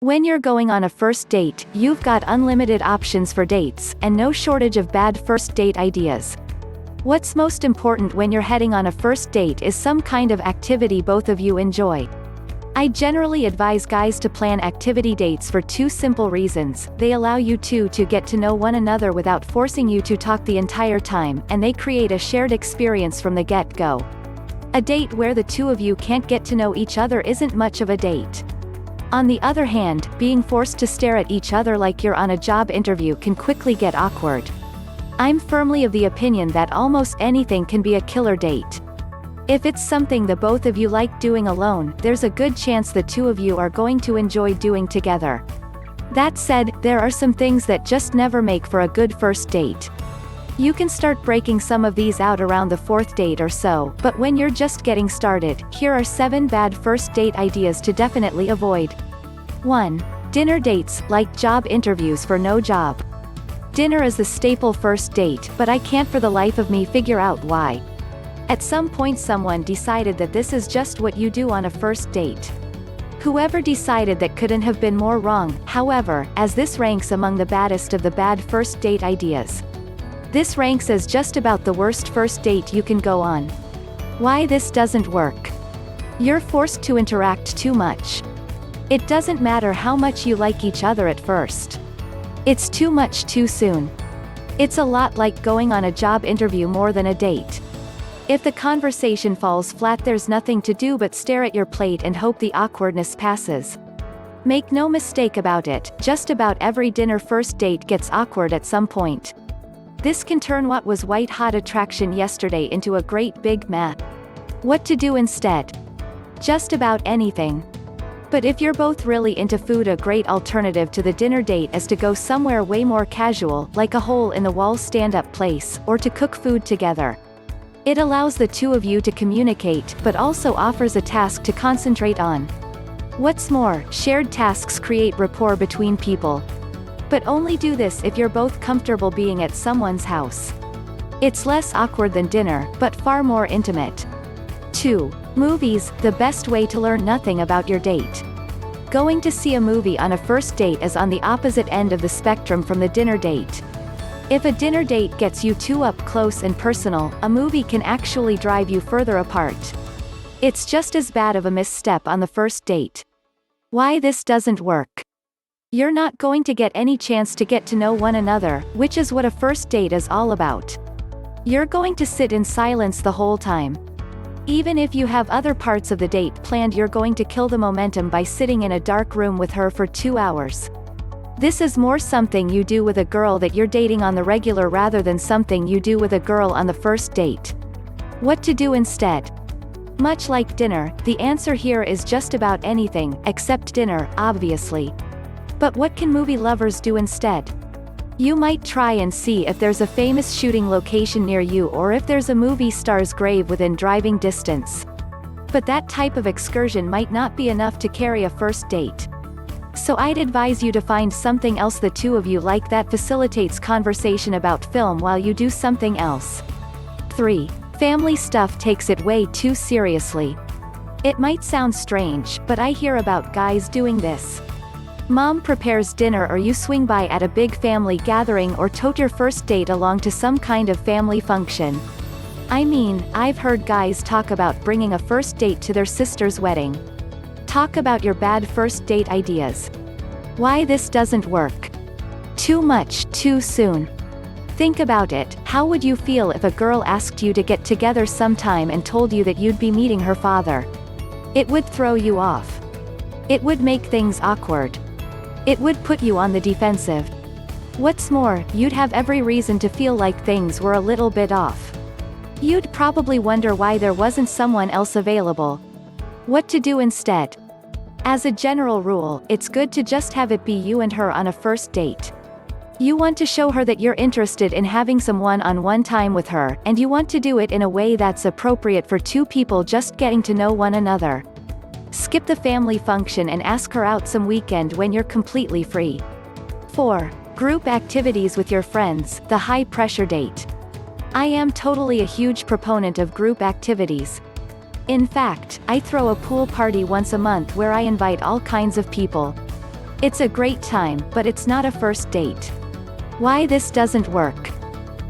When you're going on a first date, you've got unlimited options for dates, and no shortage of bad first date ideas. What's most important when you're heading on a first date is some kind of activity both of you enjoy. I generally advise guys to plan activity dates for two simple reasons: they allow you two to get to know one another without forcing you to talk the entire time, and they create a shared experience from the get-go. A date where the two of you can't get to know each other isn't much of a date. On the other hand, being forced to stare at each other like you're on a job interview can quickly get awkward. I'm firmly of the opinion that almost anything can be a killer date. If it's something the both of you like doing alone, there's a good chance the two of you are going to enjoy doing together. That said, there are some things that just never make for a good first date. You can start breaking some of these out around the fourth date or so, but when you're just getting started, here are 7 bad first date ideas to definitely avoid. 1. Dinner dates, like job interviews for no job. Dinner is the staple first date, but I can't for the life of me figure out why. At some point someone decided that this is just what you do on a first date. Whoever decided that couldn't have been more wrong, however, as this ranks among the baddest of the bad first date ideas. This ranks as just about the worst first date you can go on. Why this doesn't work. You're forced to interact too much. It doesn't matter how much you like each other at first. It's too much too soon. It's a lot like going on a job interview more than a date. If the conversation falls flat, there's nothing to do but stare at your plate and hope the awkwardness passes. Make no mistake about it, just about every dinner first date gets awkward at some point. This can turn what was white-hot attraction yesterday into a great big meh. What to do instead? Just about anything. But if you're both really into food, a great alternative to the dinner date is to go somewhere way more casual, like a hole-in-the-wall stand-up place, or to cook food together. It allows the two of you to communicate, but also offers a task to concentrate on. What's more, shared tasks create rapport between people. But only do this if you're both comfortable being at someone's house. It's less awkward than dinner, but far more intimate. 2. Movies, the best way to learn nothing about your date. Going to see a movie on a first date is on the opposite end of the spectrum from the dinner date. If a dinner date gets you two up close and personal, a movie can actually drive you further apart. It's just as bad of a misstep on the first date. Why this doesn't work. You're not going to get any chance to get to know one another, which is what a first date is all about. You're going to sit in silence the whole time. Even if you have other parts of the date planned, you're going to kill the momentum by sitting in a dark room with her for 2 hours. This is more something you do with a girl that you're dating on the regular rather than something you do with a girl on the first date. What to do instead? Much like dinner, the answer here is just about anything, except dinner, obviously. But what can movie lovers do instead? You might try and see if there's a famous shooting location near you or if there's a movie star's grave within driving distance. But that type of excursion might not be enough to carry a first date. So I'd advise you to find something else the two of you like that facilitates conversation about film while you do something else. 3. Family stuff takes it way too seriously. It might sound strange, but I hear about guys doing this. Mom prepares dinner or you swing by at a big family gathering or tote your first date along to some kind of family function. I mean, I've heard guys talk about bringing a first date to their sister's wedding. Talk about your bad first date ideas. Why this doesn't work. Too much, too soon. Think about it, how would you feel if a girl asked you to get together sometime and told you that you'd be meeting her father? It would throw you off. It would make things awkward. It would put you on the defensive. What's more, you'd have every reason to feel like things were a little bit off. You'd probably wonder why there wasn't someone else available. What to do instead? As a general rule, it's good to just have it be you and her on a first date. You want to show her that you're interested in having some one-on-one time with her, and you want to do it in a way that's appropriate for two people just getting to know one another. Skip the family function and ask her out some weekend when you're completely free. 4. Group activities with your friends, the high-pressure date. I am totally a huge proponent of group activities. In fact, I throw a pool party once a month where I invite all kinds of people. It's a great time, but it's not a first date. Why this doesn't work?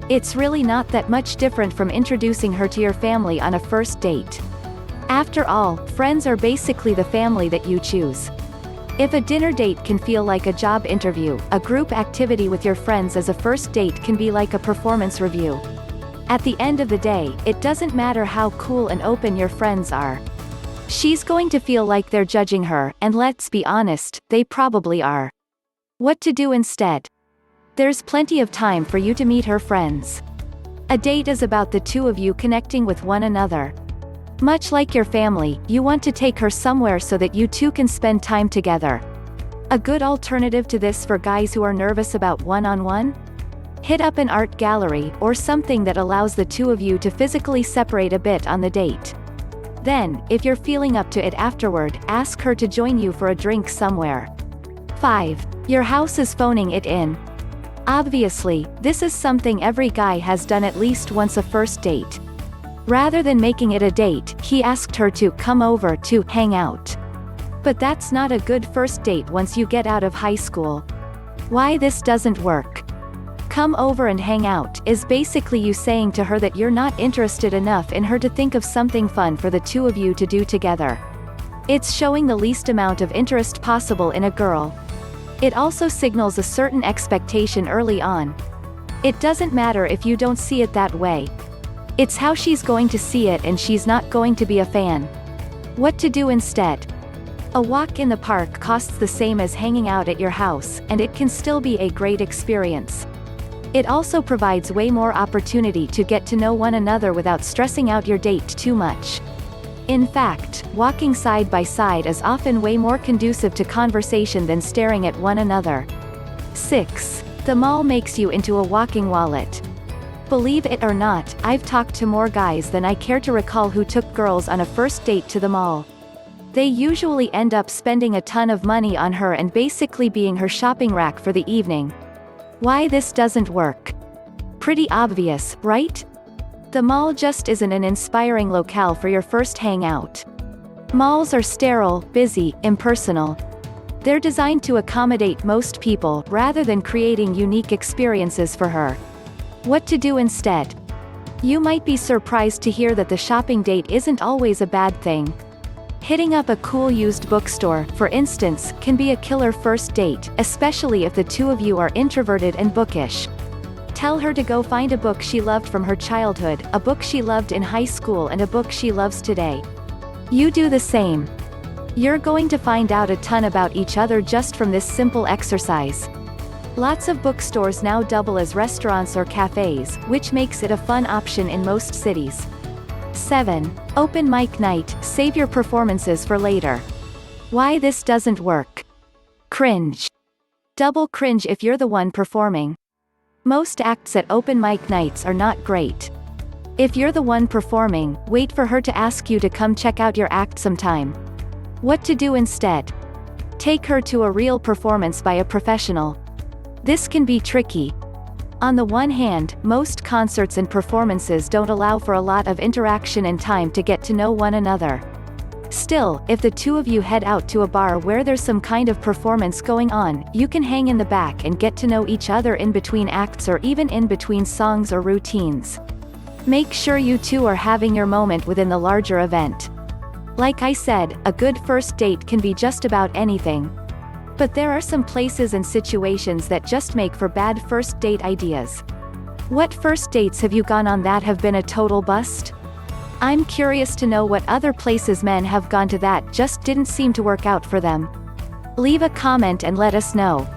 It's really not that much different from introducing her to your family on a first date. After all, friends are basically the family that you choose. If a dinner date can feel like a job interview, a group activity with your friends as a first date can be like a performance review. At the end of the day, it doesn't matter how cool and open your friends are. She's going to feel like they're judging her, and let's be honest, they probably are. What to do instead? There's plenty of time for you to meet her friends. A date is about the two of you connecting with one another. Much like your family, you want to take her somewhere so that you two can spend time together. A good alternative to this for guys who are nervous about one-on-one? Hit up an art gallery, or something that allows the two of you to physically separate a bit on the date. Then, if you're feeling up to it afterward, ask her to join you for a drink somewhere. 5. Your house is phoning it in. Obviously, this is something every guy has done at least once a first date. Rather than making it a date, he asked her to come over to hang out. But that's not a good first date once you get out of high school. Why this doesn't work? Come over and hang out is basically you saying to her that you're not interested enough in her to think of something fun for the two of you to do together. It's showing the least amount of interest possible in a girl. It also signals a certain expectation early on. It doesn't matter if you don't see it that way. It's how she's going to see it, and she's not going to be a fan. What to do instead? A walk in the park costs the same as hanging out at your house, and it can still be a great experience. It also provides way more opportunity to get to know one another without stressing out your date too much. In fact, walking side by side is often way more conducive to conversation than staring at one another. 6. The mall makes you into a walking wallet. Believe it or not, I've talked to more guys than I care to recall who took girls on a first date to the mall. They usually end up spending a ton of money on her and basically being her shopping rack for the evening. Why this doesn't work? Pretty obvious, right? The mall just isn't an inspiring locale for your first hangout. Malls are sterile, busy, impersonal. They're designed to accommodate most people, rather than creating unique experiences for her. What to do instead? You might be surprised to hear that the shopping date isn't always a bad thing. Hitting up a cool used bookstore, for instance, can be a killer first date, especially if the two of you are introverted and bookish. Tell her to go find a book she loved from her childhood, a book she loved in high school, and a book she loves today. You do the same. You're going to find out a ton about each other just from this simple exercise. Lots of bookstores now double as restaurants or cafes, which makes it a fun option in most cities. 7. Open mic night, save your performances for later. Why this doesn't work? Cringe. Double cringe if you're the one performing. Most acts at open mic nights are not great. If you're the one performing, wait for her to ask you to come check out your act sometime. What to do instead? Take her to a real performance by a professional. This can be tricky. On the one hand, most concerts and performances don't allow for a lot of interaction and time to get to know one another. Still, if the two of you head out to a bar where there's some kind of performance going on, you can hang in the back and get to know each other in between acts or even in between songs or routines. Make sure you two are having your moment within the larger event. Like I said, a good first date can be just about anything. But there are some places and situations that just make for bad first date ideas. What first dates have you gone on that have been a total bust? I'm curious to know what other places men have gone to that just didn't seem to work out for them. Leave a comment and let us know.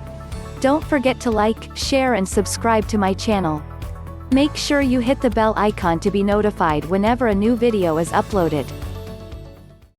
Don't forget to like, share and subscribe to my channel. Make sure you hit the bell icon to be notified whenever a new video is uploaded.